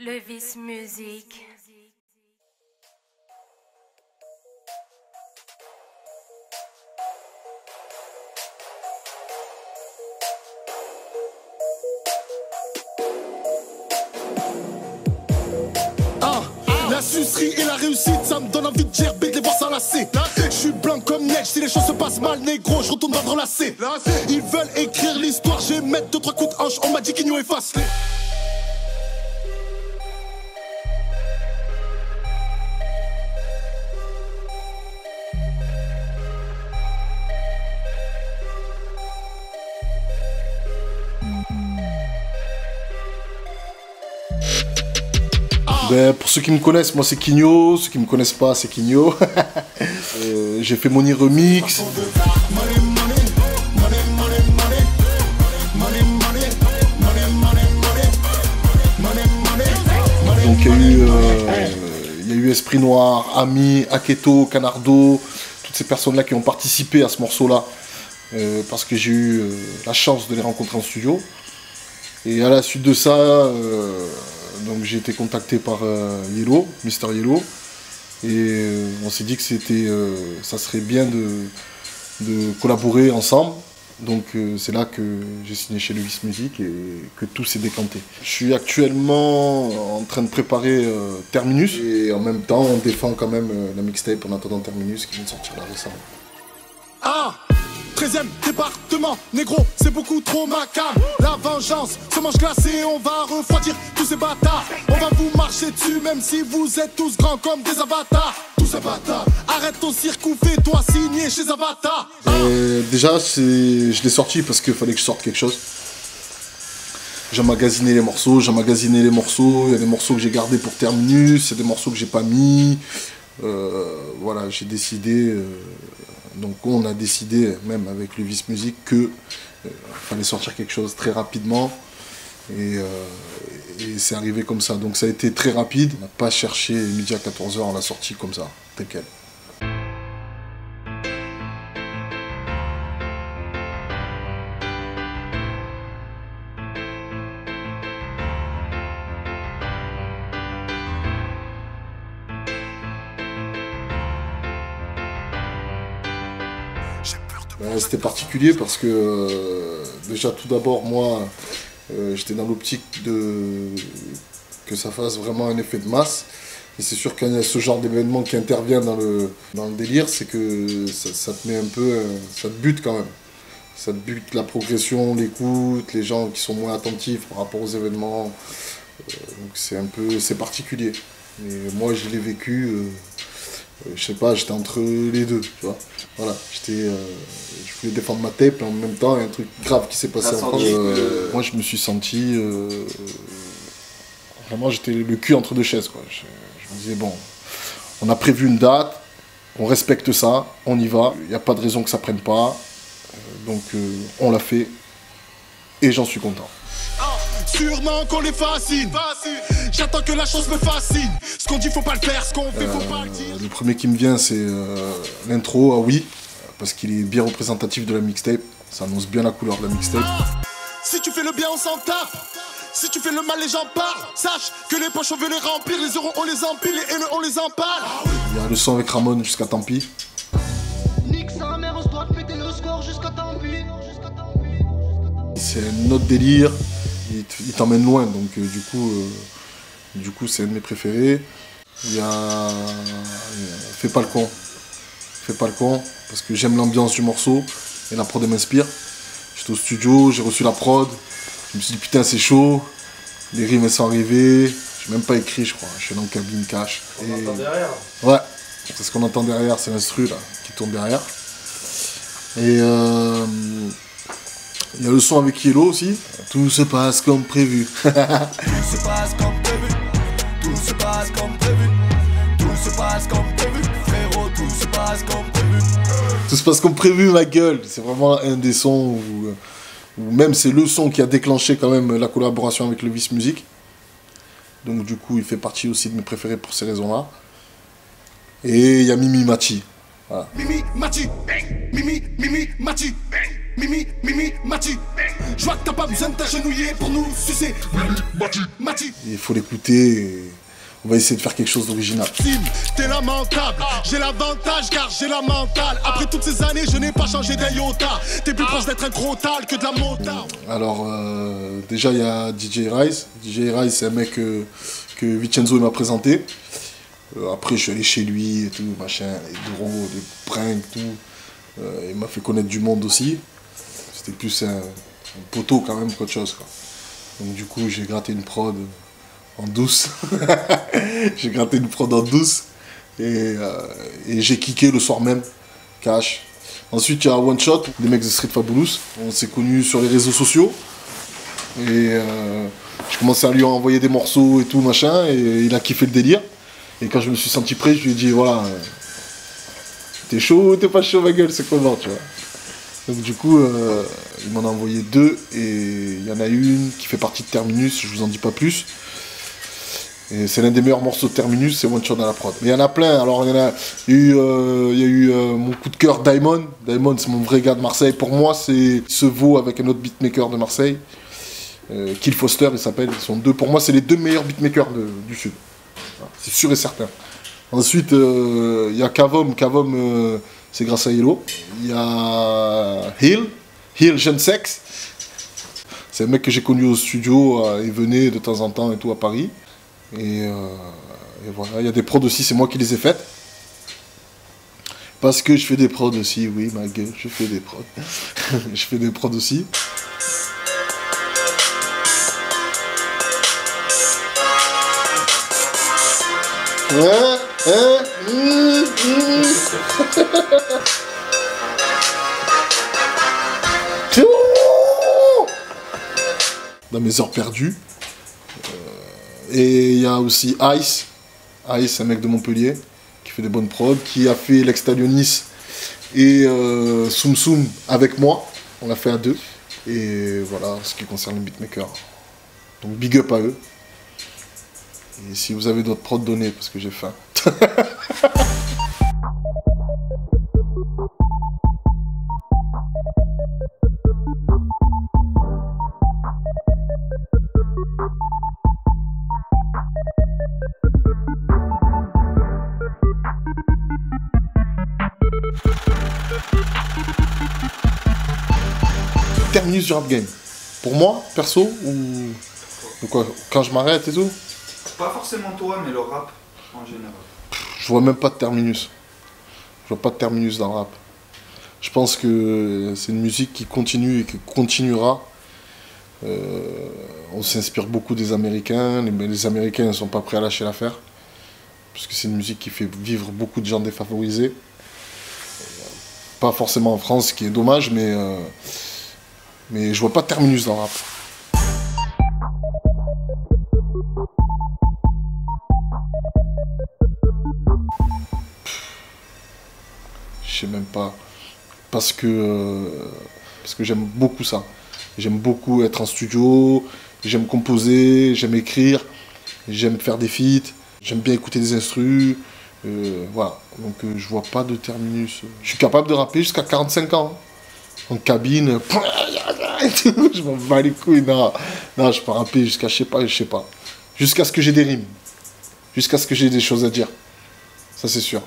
Le Vice Musique. La sucerie et la réussite, ça me donne envie de gerber, de les voir s'enlacer. Je suis blanc comme neige, si les choses se passent mal, négro, je retourne vendre lacet. Ils veulent écrire l'histoire, je vais mettre 2-3 coups de hanche, on m'a dit qu'ils nous effacent. Ben, pour ceux qui me connaissent, moi c'est Quigno, ceux qui me connaissent pas, c'est Quigno. J'ai fait Money Remix. Donc il y a eu Esprit Noir, Ami, Aketo, Canardo, toutes ces personnes-là qui ont participé à ce morceau-là. Parce que j'ai eu la chance de les rencontrer en studio. Et à la suite de ça, donc j'ai été contacté par Yellow, Mister Yellow, et on s'est dit que ça serait bien de collaborer ensemble. Donc c'est là que j'ai signé chez Le Vice Musique et que tout s'est décanté. Je suis actuellement en train de préparer Terminus, et en même temps on défend quand même la mixtape en attendant Terminus qui vient de sortir là récemment. 13e département, négro, c'est beaucoup trop macabre. La vengeance se mange glacée, on va refroidir tous ces bâtards. On va vous marcher dessus, même si vous êtes tous grands comme des avatars. Tous avatars. Arrête ton cirque ou fais-toi signer chez Avatar. Déjà, je l'ai sorti parce qu'il fallait que je sorte quelque chose. J'ai emmagasiné les morceaux, il y a des morceaux que j'ai gardés pour Terminus, il y a des morceaux que j'ai pas mis. Voilà, j'ai décidé... Donc on a décidé, même avec Le Vice Musique, qu'il fallait sortir quelque chose très rapidement. Et c'est arrivé comme ça. Donc ça a été très rapide. On n'a pas cherché midi à 14h, on l'a sorti comme ça, tel quel. C'était particulier parce que déjà tout d'abord moi j'étais dans l'optique que ça fasse vraiment un effet de masse, et c'est sûr qu'il y a ce genre d'événement qui intervient dans le délire, c'est que ça te met un peu, ça te bute quand même, ça te bute la progression, l'écoute, les gens qui sont moins attentifs par rapport aux événements, donc c'est particulier, mais moi je l'ai vécu. Je sais pas, j'étais entre les deux, tu vois. Voilà, je voulais défendre ma tape, et en même temps, il y a un truc grave qui s'est passé en France. Moi, je me suis senti... vraiment, j'étais le cul entre deux chaises, quoi. Je me disais, bon, on a prévu une date, on respecte ça, on y va. Il n'y a pas de raison que ça prenne pas. Donc, on l'a fait, et j'en suis content. Sûrement qu'on les fascine. J'attends que la chose me fascine. Ce qu'on dit faut pas le faire, ce qu'on fait faut pas le dire. Le premier qui me vient c'est l'intro, ah oui, parce qu'il est bien représentatif de la mixtape. Ça annonce bien la couleur de la mixtape. Si tu fais le bien on s'en tape. Si tu fais le mal les gens parlent. Sache que les poches on veut les remplir. Les euros on les empile, les haineux on les empale. Il y a le son avec Ramon jusqu'à tant pis. Nique sa mère, on se doit de péter le score jusqu'à tant pis. C'est un autre délire. Il t'emmène loin, donc du coup c'est un de mes préférés. Il y a Fais pas le con. Fais pas le con, parce que j'aime l'ambiance du morceau et la prod m'inspire. J'étais au studio, j'ai reçu la prod, je me suis dit putain c'est chaud, les rimes elles sont arrivées, j'ai même pas écrit je crois, je suis dans le cabine cash. On entend derrière. Ouais, c'est ce qu'on entend derrière, c'est l'instru là, qui tourne derrière. Et il y a le son avec Yellow aussi. Tout se passe comme prévu. Tout se passe comme prévu. Tout se passe comme prévu. Tout se passe comme prévu. Frérot, tout se passe comme prévu. Tout se passe comme prévu, ma gueule. C'est vraiment un des sons où même c'est le son qui a déclenché quand même la collaboration avec Le Vice Musique. Donc du coup, il fait partie aussi de mes préférés pour ces raisons-là. Et il y a Mimi Mati. Voilà. Mimi Mati, Mimi Mati, Mimi Mati. Je vois que t'as pas besoin de t'agenouiller pour nous sucer. Mati. Il faut l'écouter et on va essayer de faire quelque chose d'original. T'es lamentable, j'ai l'avantage car j'ai la mentale. Après toutes ces années, je n'ai pas changé d'un iota. T'es plus proche d'être un crotal que de la motard. Alors, déjà, il y a DJ Rise. DJ Rise, c'est un mec que Vincenzo m'a présenté. Après, je suis allé chez lui et tout, machin, les gros, des pranks, tout. Il m'a fait connaître du monde aussi. C'était plus un poteau quand même qu'autre chose, quoi. Donc du coup, j'ai gratté une prod en douce. J'ai gratté une prod en douce. Et j'ai kické le soir même, cash. Ensuite, il y a One Shot, des mecs de Street Fabulous. On s'est connus sur les réseaux sociaux. Et je commençais à lui envoyer des morceaux et tout, machin. Et il a kiffé le délire. Et quand je me suis senti prêt, je lui ai dit, voilà, t'es chaud ou t'es pas chaud, ma gueule, c'est comment, tu vois. Donc du coup, il m'en a envoyé 2. Et il y en a une qui fait partie de Terminus, je vous en dis pas plus. Et c'est l'un des meilleurs morceaux de Terminus, c'est One Shot dans la prod. Mais il y en a plein, alors il y a eu mon coup de cœur Diamond. Diamond, c'est mon vrai gars de Marseille. Pour moi, c'est ce vaut avec un autre beatmaker de Marseille. Kill Foster, il s'appelle. Ils sont deux. Pour moi, c'est les 2 meilleurs beatmakers du Sud. Voilà, c'est sûr et certain. Ensuite, il y a Kavom. Kavom, c'est grâce à Hello. Il y a Hill Jeune Sex. C'est un mec que j'ai connu au studio. Il venait de temps en temps et tout à Paris. Et voilà, il y a des prods aussi, c'est moi qui les ai faites. Parce que je fais des prods aussi, oui, ma gueule, je fais des prods. Je fais des prods aussi. Dans mes heures perdues. Et il y a aussi Ice. Ice, un mec de Montpellier, qui fait des bonnes prods, qui a fait l'Extalionis et Soum Soum avec moi. On l'a fait à 2. Et voilà, ce qui concerne les beatmakers. Donc big up à eux. Et si vous avez d'autres prods, donnez, parce que j'ai faim. Terminus du rap game. Pour moi, perso, ou quoi, quand je m'arrête et tout. Pas forcément toi, mais le rap en général. Je vois même pas de terminus. Je vois pas de terminus dans le rap. Je pense que c'est une musique qui continue et qui continuera. On s'inspire beaucoup des Américains. Les Américains ne sont pas prêts à lâcher l'affaire. Parce que c'est une musique qui fait vivre beaucoup de gens défavorisés. Pas forcément en France, ce qui est dommage, mais je vois pas de terminus dans le rap. Je sais même pas. Parce que j'aime beaucoup ça. J'aime beaucoup être en studio, j'aime composer, j'aime écrire, j'aime faire des feats, j'aime bien écouter des instrus. Voilà, donc je vois pas de terminus. Je suis capable de rapper jusqu'à 45 ans. En cabine, je m'en bats les couilles. Non, je peux rapper jusqu'à je sais pas. Jusqu'à ce que j'ai des rimes. Jusqu'à ce que j'ai des choses à dire. Ça c'est sûr.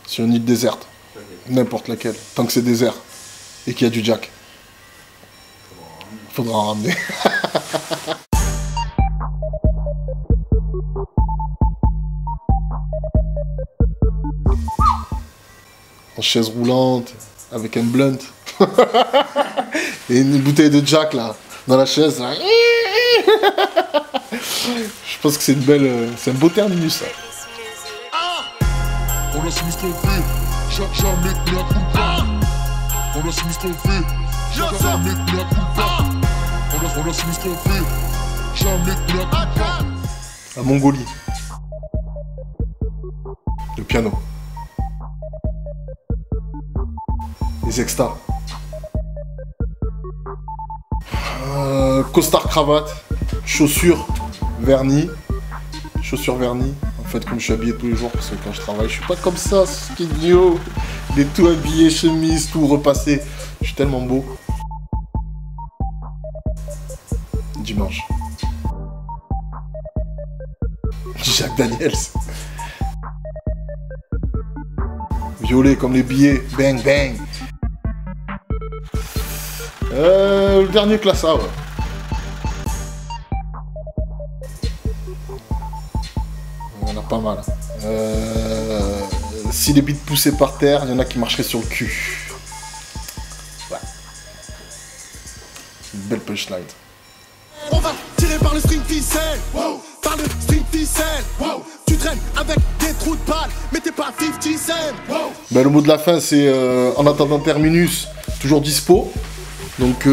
Sur une île déserte. N'importe laquelle. Tant que c'est désert. Et qu'il y a du jack. Faudra en ramener. En chaise roulante, avec un blunt. Et une bouteille de jack là, dans la chaise. Là. Je pense que c'est c'est un beau terminus ça. On a su ce qu'on fait, jamais de la culpa. On a su ce qu'on fait, jamais de la culpa. On a su ce qu'on fait, jamais de la culpa. La Mongolie. Le piano. Les extas. Costard cravate, chaussures vernis, en Vous faites comme je suis habillé tous les jours, parce que quand je travaille, je suis pas comme ça, Skinio. Il est tout habillé, chemise, tout repassé. Je suis tellement beau. Dimanche. Jacques Daniels. Violet comme les billets. Bang, bang. Le dernier classa, ouais. Il y en a pas mal. Si les bites poussaient par terre, il y en a qui marcheraient sur le cul. Ouais. Une belle punchline. On va tirer par le string ficelle, wow. Par le string ficelle, wow. Tu traînes avec des trous de balles, mais t'es pas 50 cents, wow. Ben, le mot de la fin, c'est en attendant Terminus, toujours dispo. Donc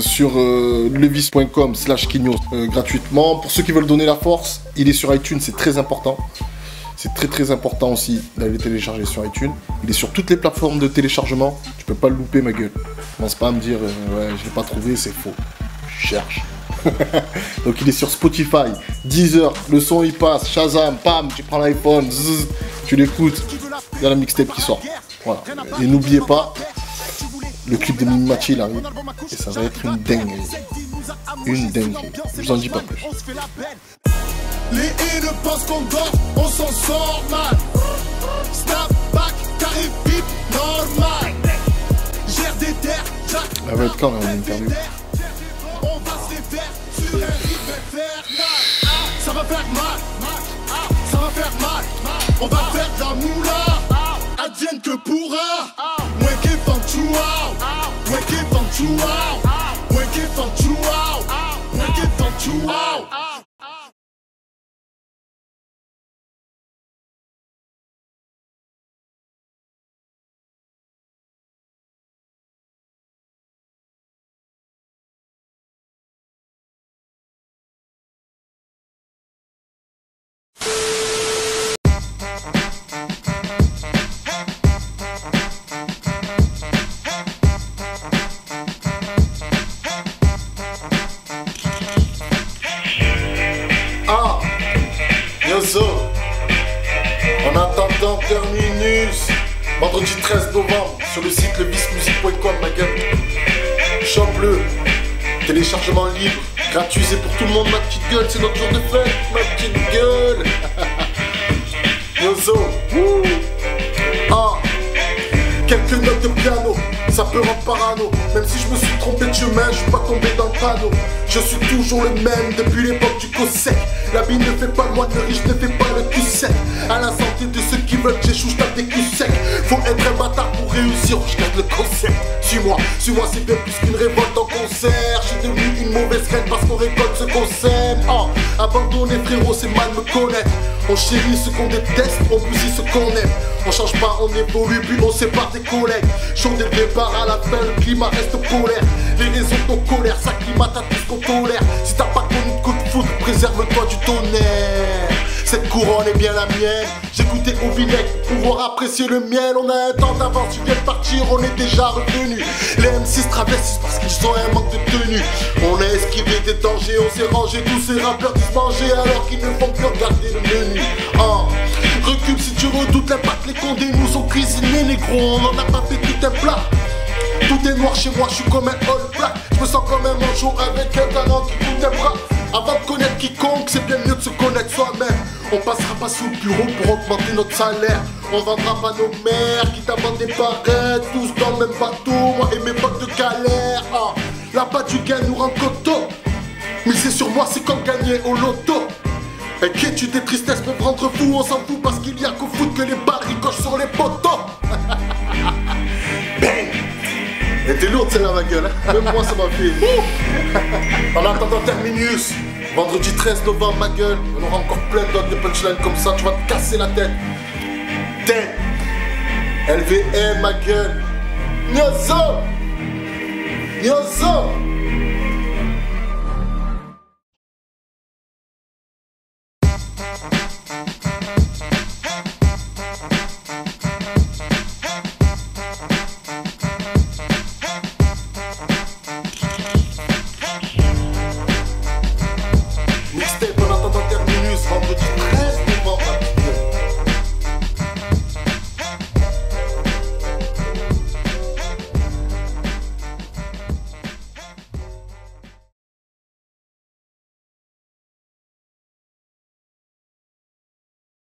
sur levis.com/Quignos gratuitement. Pour ceux qui veulent donner la force, il est sur iTunes, c'est très important. C'est très très important aussi d'aller le télécharger sur iTunes. Il est sur toutes les plateformes de téléchargement. Tu peux pas le louper, ma gueule. Commence pas à me dire ouais, je l'ai pas trouvé, c'est faux. Je cherche. Donc il est sur Spotify, Deezer, le son il passe, Shazam, pam, tu prends l'iPhone, zzz, tu l'écoutes, il y a la mixtape qui sort. Voilà. Et n'oubliez pas, le clip de Mimimati il arrive et ça va être une dinguerie. Une dinguerie. Je vous en dis pas plus. Les haineux pensent qu'on dort, on s'en sort mal. Snap back, carré bip, normal. Gère des terres, Jack. Elle va être quand même en interview. On va se les faire sur un rythme infernal. Ça va faire mal, ça va faire mal. On va faire de la moula, advienne que pourra. Moi qui fan chouao, moi qui fan chouao, moi qui fan chouao, moi qui fan chouao. En attendant Terminus, vendredi 13 novembre, sur le site levismusique.com, ma gueule. Chope-le, téléchargement libre, gratuit, c'est pour tout le monde, ma petite gueule, c'est notre jour de fête, ma petite gueule. Yozo, quelques notes de piano, ça peut rendre parano. Même si je me suis trompé de chemin, je suis pas tombé dans le panneau. Je suis toujours le même depuis l'époque du Cosec. La bille ne fait pas le moine, le riche ne fait pas le cul sec. À la santé de ceux qui veulent que j'échoue, je tape des culs secs. Faut être un bâtard pour réussir, je garde le concept. Suis-moi, c'est bien plus qu'une révolte en concert. Je suis devenu une mauvaise graine parce qu'on récolte ce qu'on sème. Abandonner frérot, c'est mal me connaître. On chérit ce qu'on déteste, on bousille ce qu'on aime. On change pas, on évolue, puis on sépare des collègues. Chaud dès le départ, à la fin, le climat reste polaire. Les raisons de ton colère, ça climate à tout ce qu'on tolère. Si t'as pas connu de coup de foudre, préserve-toi du tonnerre. Cette couronne est bien la mienne. J'écoutais au vinaigre pour pouvoir apprécier le miel. On a un temps d'avance, tu viens de partir, on est déjà revenu. Les M6 travestissent parce qu'ils ont un manque de tenue. On a esquivé des dangers, on s'est rangé. Tous ces rappeurs disent manger alors qu'ils ne font que regarder le menu. Recule si tu redoutes l'impact, les condés nous ont cuisinés, négro. On en a pas fait tout un plat. Tout est noir chez moi, je suis comme un all black. Je me sens comme un manchot avec un talent qui coûte un bras. Avant de connaître quiconque, c'est bien mieux de se connaître soi-même. On passera pas sous le bureau pour augmenter notre salaire. On vendra pas nos mères qui t'inventent des barrettes. Tous dans le même bateau, moi et mes potes de galère. La bas du gain nous rend coteau. Mais c'est sur moi, c'est comme gagner au loto. Inquiétude et tristesse peuvent rendre fou, on s'en fout parce qu'il y a qu'au foot que les balles ricochent sur les poteaux. Bang. Elle était lourde celle-là, ma gueule, hein. Même moi ça m'a fait. En attendant Terminus, vendredi 13 novembre, ma gueule, on aura encore plein d'autres de punchlines comme ça, tu vas te casser la tête. Tête. LVM, ma gueule. Nyozo. Nyozo.